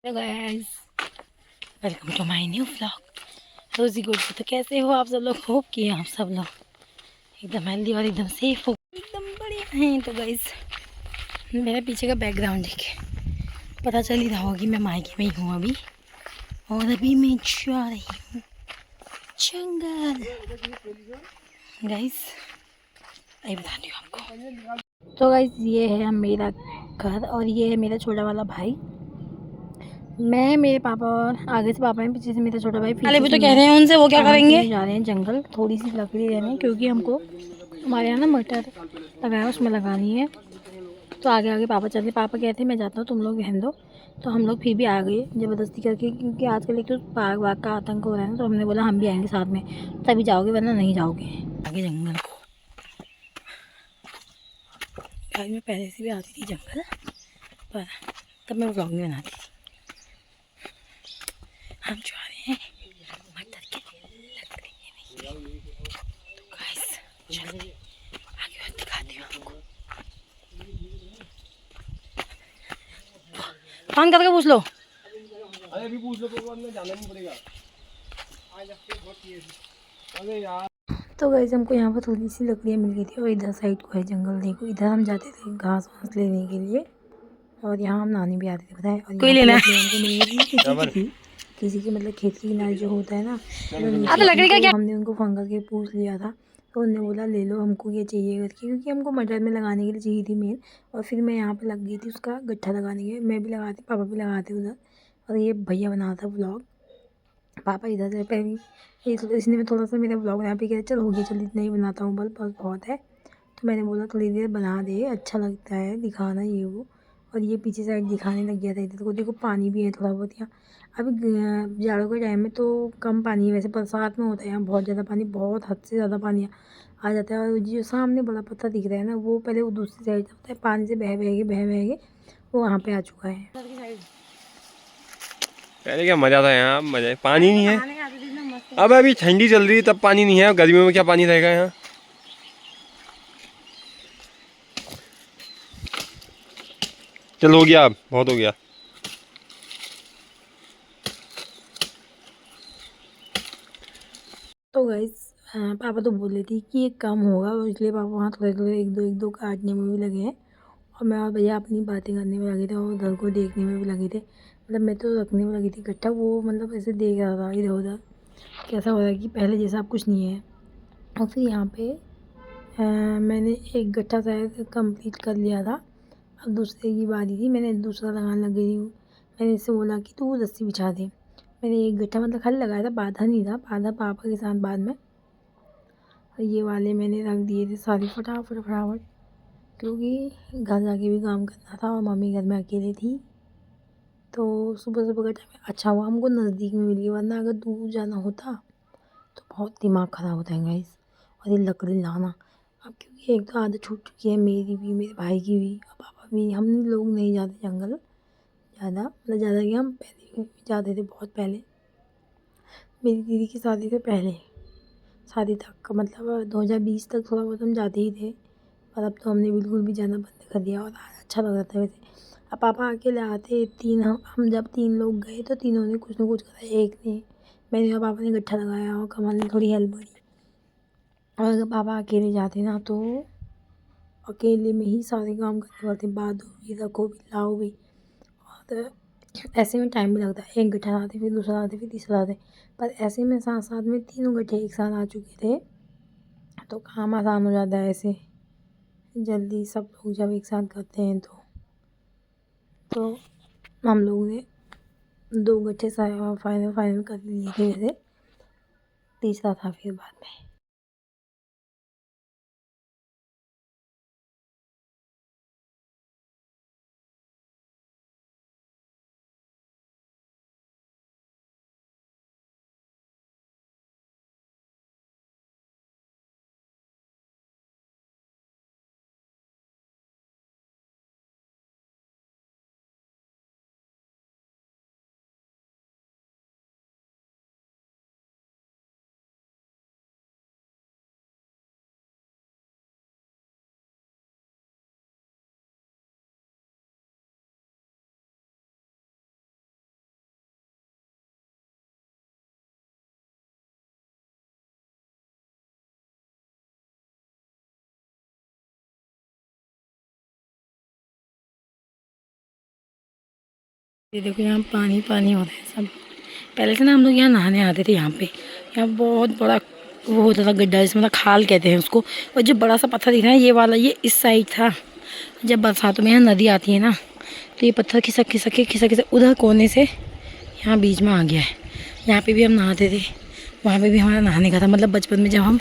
Guys, welcome to my new vlog. Rozy good. तो कैसे हो आप सब लोग? होप कि आप सब लोग एकदम हेल्दी और एकदम सेफ हो, एकदम बढ़िया हैं। तो गाइस, मेरे पीछे का बैकग्राउंड देखे पता चल ही रहा होगा कि मैं मायके में ही हूँ अभी, और अभी मैं जा रही हूँ जंगल। गाइस, ये बताती हूँ आपको। तो गाइस, ये है मेरा घर और ये है मेरा छोटा वाला भाई। मैं, मेरे पापा और आगे से पापा हैं, पीछे से मेरा छोटा भाई। पीछे भी तो कह रहे हैं उनसे, वो क्या करेंगे? जा रहे हैं जंगल, थोड़ी सी लकड़ी लेने, क्योंकि हमको हमारे यहाँ ना मटर लगाया, उसमें लगानी है। तो आगे आगे पापा चलते। पापा कहते मैं जाता हूँ, तुम लोग रहने दो। तो हम लोग फिर भी आ गए ज़बरदस्ती करके, क्योंकि आजकल एक तो बाघ वाघ का आतंक हो रहा है ना। तो हमने बोला हम भी आएंगे साथ में, तभी जाओगे, वरना नहीं जाओगे आगे जंगल को। आज मैं पहले से भी आती थी जंगल, पर तब मैं ब्लॉग नहीं बनाती थी। हम जा रहे हैं मटर के लकड़ी लेने। तो गाइस, चलो आगे और दिखाती हूँ आपको। फोन करके पूछ लो। अरे अभी पूछ लो, तो में जाना नहीं पड़ेगा। आज आपके बहुत ये अरे यार। तो गाइस, हमको यहाँ पर थोड़ी सी लकड़ियाँ मिल गई थी, और इधर साइड को है जंगल। देखो, इधर हम जाते थे घास वास लेने के लिए, और यहाँ हम नहाने भी आते थे, पता है। और कोई लेना हमको मिल गई थी, किसी की थी, किसी की, मतलब खेत की किनारे जो होता है ना, तो नीचे लकड़ी का क्या। हमने उनको फोन करके पूछ लिया था, तो उन्होंने बोला ले लो, हमको ये चाहिए करके, क्योंकि हमको मटर में लगाने के लिए चाहिए थी मेन। और फिर मैं यहाँ पे लग गई थी उसका गट्ठा लगाने के, मैं भी लगाती, पापा भी लगाते उधर। और ये भैया बना था व्लॉग, पापा इधर से पहले, इसने में थोड़ा सा मेरा व्लॉग यहाँ पे किया। चल हो गया, चल इतना ही बनाता हूँ, बस बस बहुत है। तो मैंने बोला थोड़ी देर बना दे, अच्छा लगता है दिखाना ये वो। और ये पीछे साइड दिखाने लग गया था इधर को। देखो पानी भी है थोड़ा बहुत यहाँ। अभी जाड़ों के टाइम में तो कम पानी है, वैसे बरसात में होता है यहाँ बहुत ज़्यादा पानी, बहुत हद से ज़्यादा पानी आ जाता है। और जो सामने बड़ा पत्थर दिख रहा है ना, वो पहले वो दूसरी साइड होता है, पानी से बह के वो वहाँ पे आ चुका है। पहले क्या मजा था यहाँ, मजा पानी नहीं है। अब अभी ठंडी चल रही है तब पानी नहीं है, गर्मियों में क्या पानी रहेगा यहाँ। चल हो गया, अब बहुत हो गया। तो गाइस, पापा तो बोल रहे थे कि ये कम होगा, और इसलिए पापा वहाँ थोड़े थोड़े एक दो काटने में भी लगे हैं। और मैं और भैया अपनी बातें करने में लगे थे, और उधर को देखने में भी लगे थे। मतलब मैं तो रखने में लगी थी इकट्ठा, वो मतलब ऐसे देख रहा था इधर उधर, कैसा हो रहा है कि पहले जैसा अब कुछ नहीं है। और फिर यहाँ पे मैंने एक गट्ठा शायद कंप्लीट कर लिया था, अब दूसरे की बारी थी, मैंने दूसरा लगाने लग गई हूँ। मैंने इससे बोला कि तू रस्सी बिछा दे। मैंने एक गट्ठा मतलब खाली लगाया था, बांधा नहीं था, बांधा पापा के साथ बाद में। और ये वाले मैंने रख दिए थे सारे फटाफट फटाफट, क्योंकि घर जाके भी काम करना था और मम्मी घर में अकेले थी। तो सुबह सुबह का टाइम अच्छा हुआ हमको नज़दीक में मिल गया, वरना अगर दूर जाना होता तो बहुत दिमाग ख़राब होता है गाइस। और ये लकड़ी लाना, अब क्योंकि एक तो आदत छूट चुकी है मेरी भी, मेरे भाई की भी, और पापा भी। हम लोग नहीं जाते जंगल ज़्यादा, मतलब ज़्यादा कि हम पहले भी जाते थे, बहुत पहले, मेरी दीदी की शादी से पहले, शादी तक का मतलब 2020 तक थोड़ा बहुत हम जाते ही थे। और अब तो हमने बिल्कुल भी जाना बंद कर दिया, और अच्छा लग रहा था वैसे। अब पापा अकेले आते, तीन हम जब तीन लोग गए तो तीनों ने कुछ ना कुछ करा। एक ने, मैंने और पापा ने गट्ठा लगाया, और कमल ने थोड़ी हेल्प करी। और अगर पापा अकेले जाते ना, तो अकेले में ही सारे काम करने पड़ते, बांधो भी, रखो भी, लाओ भी। और ऐसे में टाइम भी लगता है, एक गट्ठा लाते, फिर दूसरा लाते, फिर तीसरा लाते। पर ऐसे में साथ साथ में तीनों गट्ठे एक साथ आ चुके थे, तो काम आसान हो जाता है ऐसे, जल्दी सब लोग जब एक साथ करते हैं तो हम लोगों ने दो गट्ठे फाइनल फाइनल कर लिए थे वैसे, तीसरा था फिर बाद में। ये देखो यहाँ पानी पानी हो रहा है सब। पहले से ना हम लोग यहाँ नहाने आते थे। यहाँ बहुत बड़ा वो होता था गड्ढा, जिसमें मतलब खाल कहते हैं उसको। और जो बड़ा सा पत्थर दिख रहा है ये वाला, ये इस साइड था। जब बरसातों में यहाँ नदी आती है ना, तो ये पत्थर खिसक खिसक के खिसक खिसक उधर कोने से यहाँ बीच में आ गया है। यहाँ पे भी हम नहाते थे, वहाँ पे भी हमारा नहाने का था। मतलब बचपन में जब हम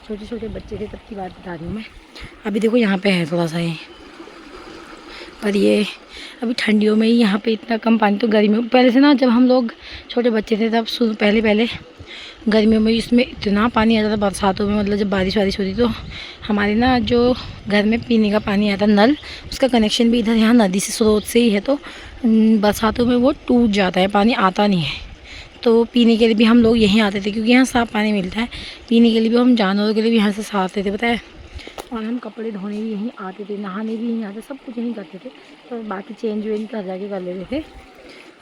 छोटे छोटे बच्चे थे तब की बात बता रही हूँ मैं। अभी देखो यहाँ पे है थोड़ा सा ये, पर ये अभी ठंडियों में ही यहाँ पे इतना कम पानी। तो गर्मियों पहले से ना, जब हम लोग छोटे बच्चे थे तब पहले पहले गर्मियों में इसमें इतना पानी आता था। बरसातों में मतलब जब बारिश वारिश होती तो हमारे ना जो घर में पीने का पानी आता नल, उसका कनेक्शन भी इधर यहाँ नदी से स्रोत से ही है। तो बरसातों में वो टूट जाता है, पानी आता नहीं है। तो पीने के लिए भी हम लोग यहीं आते थे, क्योंकि यहाँ साफ़ पानी मिलता है। पीने के लिए भी हम जानवरों के लिए भी यहाँ से साफ लेते पता है। और हम कपड़े धोने भी यहीं आते थे, नहाने भी यहीं आते, सब कुछ यहीं करते थे। तो बाकी चेंज वेंज कर जाके कर लेते थे।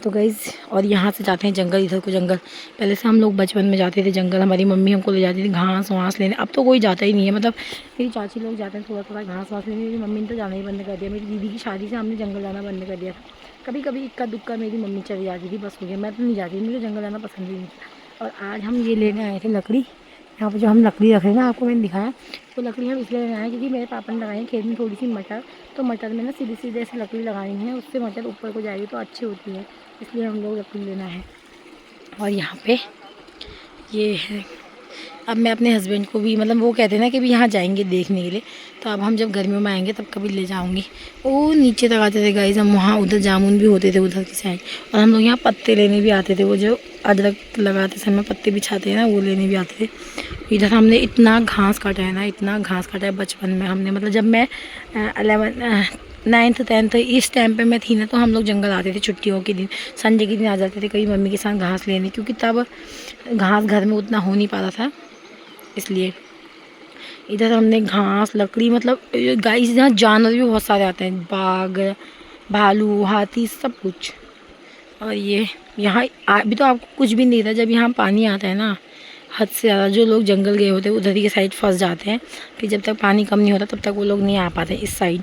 तो गाइज़, और यहाँ से जाते हैं जंगल, इधर को जंगल। पहले से हम लोग बचपन में जाते थे जंगल, हमारी मम्मी हमको ले जाती थी घास वास लेने। अब तो कोई जाता ही नहीं है। मतलब मेरी चाची लोग जाते हैं थोड़ा थोड़ा घास वास लेने, मेरी मम्मी ने तो जाना ही बंद कर दिया। मेरी दीदी की शादी से हमने जंगल जाना बंद कर दिया था। कभी कभी इक्का दुक्का मेरी मम्मी चली जाती थी, बस हो गया। मैं तो नहीं जाती, मुझे जंगल जाना पसंद ही नहीं था। और आज हम ये लेने आए थे लकड़ी। यहाँ पर जो हम लकड़ी रख रहे हैं ना, आपको मैंने दिखाया, तो लकड़ी हम इसलिए लेने आए क्योंकि मेरे पापा ने लगाई है खेत में थोड़ी सी मटर। तो मटर में ना सीधी सीधे ऐसी लकड़ी लगानी है, उससे मटर ऊपर को जाएगी तो अच्छी होती है, इसलिए हम लोग लकड़ी लेना है। और यहाँ पे ये है। अब मैं अपने हस्बैंड को भी, मतलब वो कहते हैं ना कि भी यहाँ जाएंगे देखने के लिए, तो अब हम जब गर्मियों में आएंगे तब कभी ले जाऊँगी। वो नीचे तक आते थे गाइस हम, वहाँ उधर जामुन भी होते थे उधर की साइड। और हम लोग यहाँ पत्ते लेने भी आते थे, वो जो अदरक लगाते समय पत्ते बिछाते हैं ना, वो लेने भी आते थे। इधर हमने इतना घास काटा है ना, इतना घास काटा है बचपन में हमने। मतलब जब मैं 9th 10th इस टाइम पे मैं थी ना, तो हम लोग जंगल आते थे छुट्टियों के दिन, संडे के दिन आ जाते थे कभी मम्मी के साथ घास लेने, क्योंकि तब घास घर में उतना हो नहीं पाता था, इसलिए इधर हमने घास लकड़ी, मतलब गाइस यहाँ जानवर भी बहुत सारे आते हैं, बाघ भालू हाथी सब कुछ। और ये यहाँ अभी तो आपको कुछ भी नहीं था। जब यहाँ पानी आता है ना, हद से ज़्यादा, जो लोग जंगल गए होते हैं उधर ही के साइड फंस जाते हैं। फिर जब तक पानी कम नहीं होता तब तक वो लोग नहीं आ पाते इस साइड।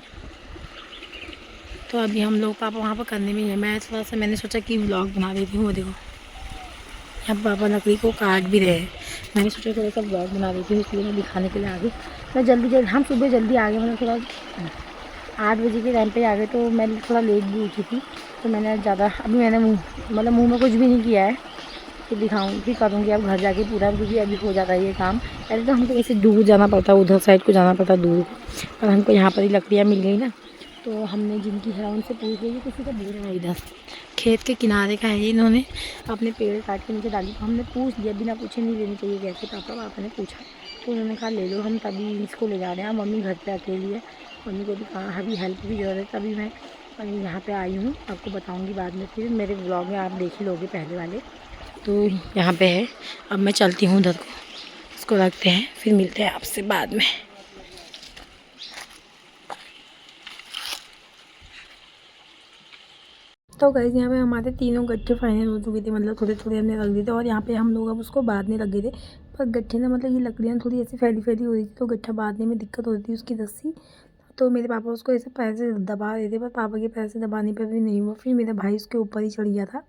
तो अभी हम लोग पापा वहाँ पर करने में ही है। मैं थोड़ा सा मैंने सोचा कि व्लॉग बना देती हूँ। वो देखो यहाँ पापा लकड़ी को काट भी रहे हैं। मैंने सोचा थोड़ा सा व्लॉग बना देती हूँ, इसलिए मैं दिखाने के लिए आ गई। मैं जल्दी हम सुबह जल्दी आ गए, मतलब थोड़ा 8 बजे के टाइम पे आ गए। तो मैं थोड़ा लेट भी उठी थी, तो मैंने ज़्यादा अभी मैंने मुँह में कुछ भी नहीं किया है। फिर दिखाऊँ फिर करूँगी अब घर जाके पूरा, क्योंकि अभी हो जाता है ये काम। पहले तो हमको ऐसे दूर जाना पड़ता, उधर साइड को जाना पड़ता दूर, पर हमको यहाँ पर ही लकड़ियाँ मिल गई ना, तो हमने जिनकी है उनसे पूछ लिया। किसी का दूर है, इधर खेत के किनारे का है, इन्होंने अपने पेड़ काट के नीचे डाली। तो हमने पूछ लिया, बिना पूछे नहीं लेनी चाहिए कैसे, पापा ने पूछा तो उन्होंने कहा ले लो। हम तभी इसको ले जा रहे हैं। मम्मी घर पे अकेली है, मम्मी को भी कहा अभी हेल्प की ज़रूरत है, तभी मैं यहाँ पे आई हूँ। आपको बताऊँगी बाद में, फिर मेरे ब्लॉग में आप देख ही लोगे पहले वाले। तो यहाँ पे है। अब मैं चलती हूँ उधर को, इसको रखते हैं, फिर मिलते हैं आपसे बाद में। तो गाइस यहाँ पे हमारे तीनों गट्ठे फाइनल हो चुके थे, मतलब थोड़े थोड़े हमने रख दिए थे। और यहाँ पे हम लोग अब उसको बांधने लगे थे, पर गट्ठे ना, मतलब ये लकड़ियाँ थोड़ी ऐसी फैली फैली हो रही थी, तो गट्ठा बांधने में दिक्कत हो रही थी उसकी रस्सी। तो मेरे पापा उसको ऐसे पैर से दबा रहे थे, पर पापा के पैर से दबाने पर भी नहीं हुआ। फिर मेरा भाई उसके ऊपर ही चढ़ गया था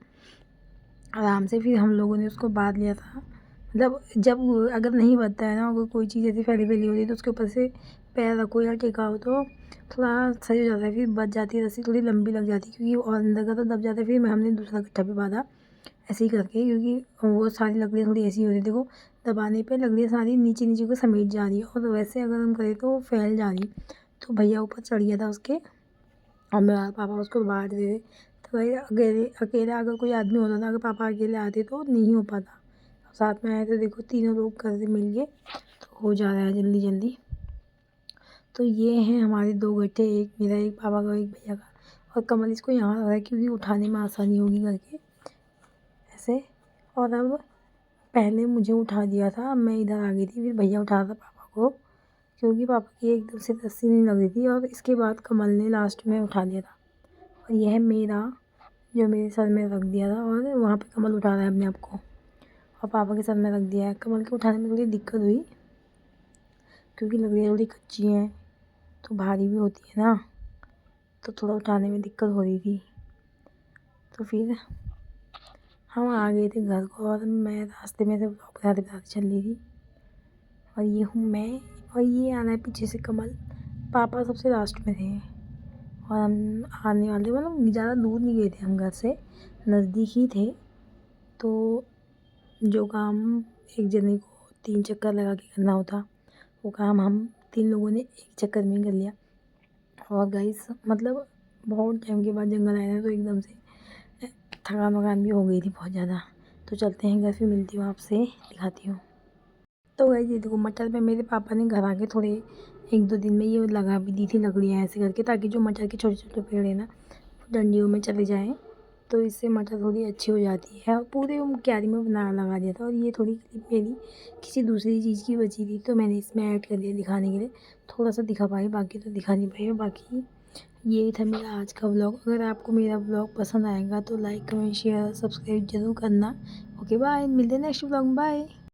आराम से। फिर हम लोगों ने उसको बांध लिया था। मतलब जब अगर नहीं बचता है ना, अगर कोई चीज़ ऐसी फैली फैली होती है तो उसके ऊपर से पैर रखो या टिकाओ तो थोड़ा सही हो जाता है। फिर बच जाती है रस्सी, थोड़ी लंबी लग जाती है, क्योंकि और अंदर का तो दब जाता है। फिर हमने दूसरा गट्ठा भी बांधा ऐसे ही करके, क्योंकि वो सारी लकड़ियाँ थोड़ी ऐसी होती है, देखो दबाने पे लकड़ियाँ सारी नीचे नीचे को समेट जा रही है, और वैसे अगर हम करें तो वो फैल जा रही। तो भैया ऊपर चढ़ गया था उसके, और मेरा पापा उसको बांट दे। तो भाई अकेला अगर कोई आदमी होता था, अगर पापा अकेले आते तो नहीं हो पाता। अब साथ में आए तो देखो तीनों लोग कर से मिल गए, तो हो जा रहा है जल्दी जल्दी। तो ये हैं हमारे 2 गट्ठे, एक मेरा, एक पापा का, एक भैया का। और कमल इसको यहाँ रख रहा है क्योंकि उठाने में आसानी होगी करके ऐसे। और अब पहले मुझे उठा दिया था, अब मैं इधर आ गई थी, फिर भैया उठा था पापा को, क्योंकि पापा की एकदम से रस्सी नहीं लग रही थी। और इसके बाद कमल ने लास्ट में उठा दिया था। और यह है मेरा, जो मेरे सर में रख दिया था, और वहाँ पे कमल उठा रहा है अपने आप को, और पापा के सर में रख दिया है। कमल के उठाने में थोड़ी दिक्कत हुई, क्योंकि लकड़ियाँ थोड़ी कच्ची हैं तो भारी भी होती है ना, तो थोड़ा उठाने में दिक्कत हो रही थी। तो फिर हम आ गए थे घर को और मैं रास्ते में से ब्लॉग बनाते बनाते चल रही थी। और ये हूँ मैं और ये आ रहा है पीछे से कमल। पापा सबसे लास्ट में थे और हम आने वाले मतलब ज़्यादा दूर नहीं गए थे, हम घर से नज़दीक ही थे। तो जो काम एक जने को 3 चक्कर लगा के करना होता, वो काम हम 3 लोगों ने एक चक्कर में कर लिया। और गाइस मतलब बहुत टाइम के बाद जंगल आए थे तो एकदम से थकान वकान भी हो गई थी बहुत ज़्यादा। तो चलते हैं घर, फिर मिलती हूँ आपसे, दिखाती हूँ। तो गाइस ये देखो मटर में मेरे पापा ने घर आके थोड़े 1-2 दिन में ये लगा भी दी थी लकड़ियाँ ऐसे करके, ताकि जो मटर के छोटे छोटे पेड़ है ना डंडियों में चले जाएँ, तो इससे मटर थोड़ी अच्छी हो जाती है। और पूरे वो क्यारी में बना लगा दिया था। और ये थोड़ी क्लिप मेरी किसी दूसरी चीज़ की बची थी तो मैंने इसमें ऐड कर दिया दिखाने के लिए। थोड़ा सा दिखा पाई, बाकी तो दिखा नहीं पाई। और बाकी यही था मेरा आज का व्लॉग। अगर आपको मेरा व्लॉग पसंद आएगा तो लाइक कमेंट शेयर सब्सक्राइब जरूर करना। ओके बाय, मिलते हैं नेक्स्ट व्लॉग में, बाय।